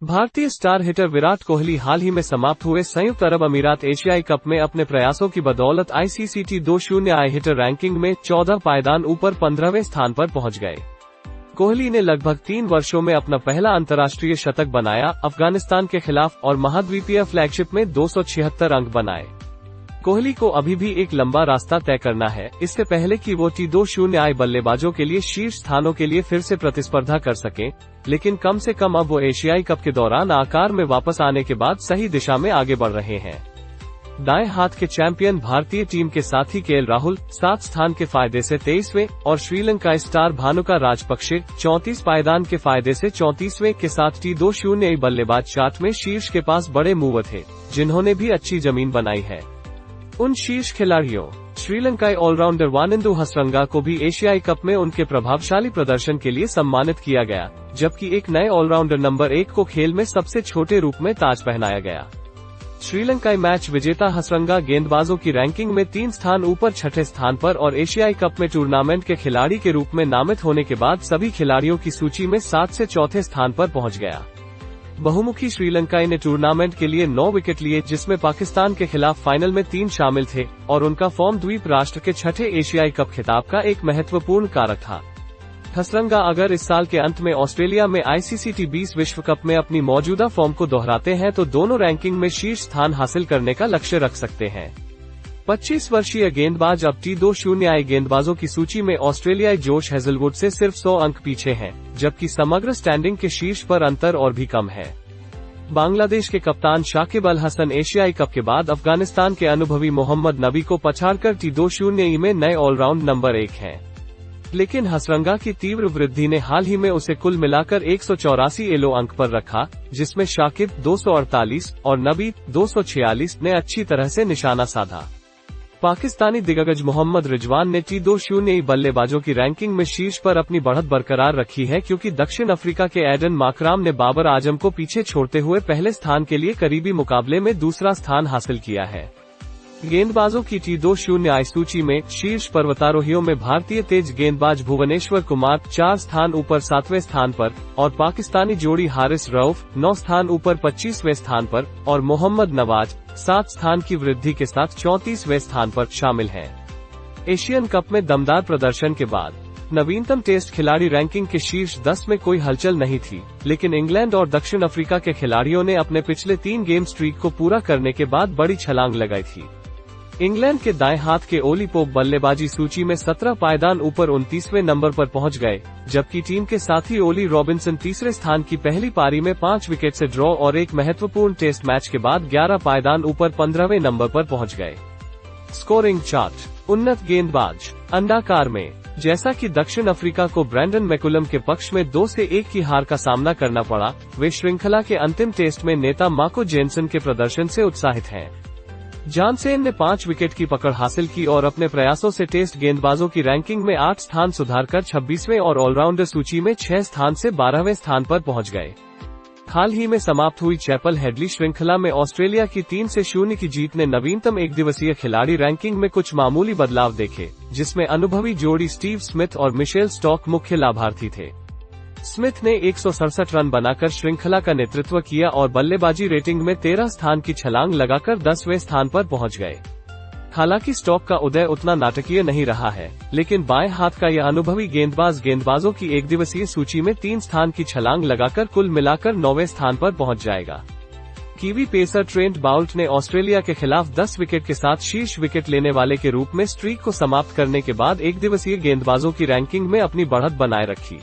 भारतीय star heater Virat Kohli हाल ही में समाप्त हुए संयुक्त अरब अमीरात एशियाई कप में अपने प्रयासों की बदौलत ICC T20I हिटर रैंकिंग में 14 पायदान ऊपर 15वें स्थान पर पहुंच गए। कोहली ने लगभग 3 वर्षों में अपना पहला अंतर्राष्ट्रीय शतक बनाया, अफगानिस्तान के खिलाफ और महाद्वीपीय फ्लैगशिप में 276 अंक बनाए। कोहली को अभी भी एक लंबा रास्ता तय करना है, इससे पहले कि वो T20I बल्लेबाजों के लिए शीर्ष स्थानों के लिए फिर से प्रतिस्पर्धा कर सकें, लेकिन कम से कम अब वो एशियाई कप के दौरान आकार में वापस आने के बाद सही दिशा में आगे बढ़ रहे हैं। दाएं हाथ के चैंपियन भारतीय टीम के साथी KL राहुल 7 स्थान के फायदे से 23वें और श्रीलंका स्टार भानुका राजपक्षे 34 पायदान के फायदे से 34वें के साथ T20I बल्लेबाज चार्ट में शीर्ष के पास बड़े मूवर थे, जिन्होंने भी अच्छी जमीन बनाई है। उन शीर्ष खिलाड़ियों श्रीलंकाई ऑलराउंडर वानिंदु हसरंगा को भी एशियाई कप में उनके प्रभावशाली प्रदर्शन के लिए सम्मानित किया गया, जबकि एक नए ऑलराउंडर नंबर 1 को खेल में सबसे छोटे रूप में ताज पहनाया गया। श्रीलंकाई मैच विजेता हसरंगा गेंदबाजों की रैंकिंग में 3 स्थान ऊपर 6ठे स्थान पर और एशियाई कप में टूर्नामेंट के खिलाड़ी के रूप में नामित होने के बाद सभी खिलाड़ियों की सूची में 7 से चौथे स्थान पर पहुंच गया। बहुमुखी श्रीलंकाई ने टूर्नामेंट के लिए 9 विकेट लिए, जिसमें पाकिस्तान के खिलाफ फाइनल में 3 शामिल थे और उनका फॉर्म द्वीप राष्ट्र के 6ठे एशियाई कप खिताब का एक महत्वपूर्ण कारक था। हसरंगा अगर इस साल के अंत में ऑस्ट्रेलिया में ICC T20 विश्व कप में अपनी मौजूदा फॉर्म को दोहराते हैं तो दोनों रैंकिंग में शीर्ष स्थान हासिल करने का लक्ष्य रख सकते हैं। 25 वर्षीय गेंदबाज अब T20I गेंदबाजों की सूची में ऑस्ट्रेलियाई जोश हेजलवुड से सिर्फ 100 अंक पीछे हैं, जबकि समग्र स्टैंडिंग के शीर्ष पर अंतर और भी कम है। बांग्लादेश के कप्तान शाकिब अल हसन एशियाई कप के बाद अफगानिस्तान के अनुभवी मोहम्मद नबी को पछाड़कर T20I में नए ऑलराउंड नंबर 1 हैं। लेकिन हसरंगा की तीव्र वृद्धि ने हाल ही में उसे कुल मिलाकर 184 एलो अंक पर रखा, जिसमें शाकिब 248 और नबी 246 ने अच्छी तरह से निशाना साधा। पाकिस्तानी दिग्गज मोहम्मद रिजवान ने T20I बल्लेबाजों की रैंकिंग में शीर्ष पर अपनी बढ़त बरकरार रखी है, क्योंकि दक्षिण अफ्रीका के एडन माकराम ने बाबर आजम को पीछे छोड़ते हुए पहले स्थान के लिए करीबी मुकाबले में दूसरा स्थान हासिल किया है। गेंदबाजों की T20I सूची में शीर्ष पर्वतारोहियों में भारतीय तेज गेंदबाज भुवनेश्वर कुमार 4 स्थान ऊपर 7वें स्थान पर और पाकिस्तानी जोड़ी हारिस रऊफ 9 स्थान ऊपर 25वें स्थान पर और मोहम्मद नवाज 7 स्थान की वृद्धि के साथ 34वें स्थान पर शामिल हैं। एशियन कप में दमदार प्रदर्शन के बाद नवीनतम टेस्ट खिलाड़ी रैंकिंग के शीर्ष 10 में कोई हलचल नहीं थी, लेकिन इंग्लैंड और दक्षिण अफ्रीका के खिलाड़ियों ने अपने पिछले 3 गेम स्ट्रीक को पूरा करने के बाद बड़ी छलांग लगाई थी। इंग्लैंड के दाएं हाथ के ओली पोप बल्लेबाजी सूची में 17 पायदान ऊपर 29वें नंबर पर पहुंच गए, जबकि टीम के साथी ओली रॉबिन्सन तीसरे स्थान की पहली पारी में 5 विकेट से ड्रॉ और एक महत्वपूर्ण टेस्ट मैच के बाद 11 पायदान ऊपर 15वें नंबर पर पहुंच गए। Scoring chart. उन्नत गेंदबाज अंडाकार में। जैसा कि दक्षिण अफ्रीका को ब्रैंडन मैकुलम के पक्ष में 2 से 1 की हार का सामना करना पड़ा, वे श्रृंखला के अंतिम टेस्ट में नेता मार्को जेनसन के प्रदर्शन से उत्साहित हैं। जानसेन ने 5 विकेट की पकड़ हासिल की और अपने प्रयासों से टेस्ट गेंदबाजों की रैंकिंग में 8 स्थान सुधारकर 26वें और ऑलराउंडर सूची में 6 स्थान से 12वें स्थान पर पहुंच गए। हाल ही में समाप्त हुई चैपल हेडली श्रृंखला में ऑस्ट्रेलिया की 3-0 की जीत ने नवीनतम एक दिवसीय खिलाड़ी रैंकिंग में कुछ मामूली बदलाव देखे, जिसमें अनुभवी जोड़ी स्टीव स्मिथ और मिशेल स्टॉक मुख्य लाभार्थी थे। स्मिथ ने 167 रन बनाकर श्रृंखला का नेतृत्व किया और बल्लेबाजी रेटिंग में 13 स्थान की छलांग लगाकर 10वें स्थान पर पहुंच गए। हालांकि स्टॉक का उदय उतना नाटकीय नहीं रहा है, लेकिन बाएं हाथ का यह अनुभवी गेंदबाज गेंदबाजों की एक दिवसीय सूची में 3 स्थान की छलांग लगाकर कुल मिलाकर 9वें स्थान पर पहुंच जाएगा। कीवी पेसर ट्रेंट बाउल्ट ने ऑस्ट्रेलिया के खिलाफ 10 विकेट के साथ शीर्ष विकेट लेने वाले के रूप में स्ट्रीक को समाप्त करने के बाद एक दिवसीय गेंदबाजों की रैंकिंग में अपनी बढ़त बनाए रखी।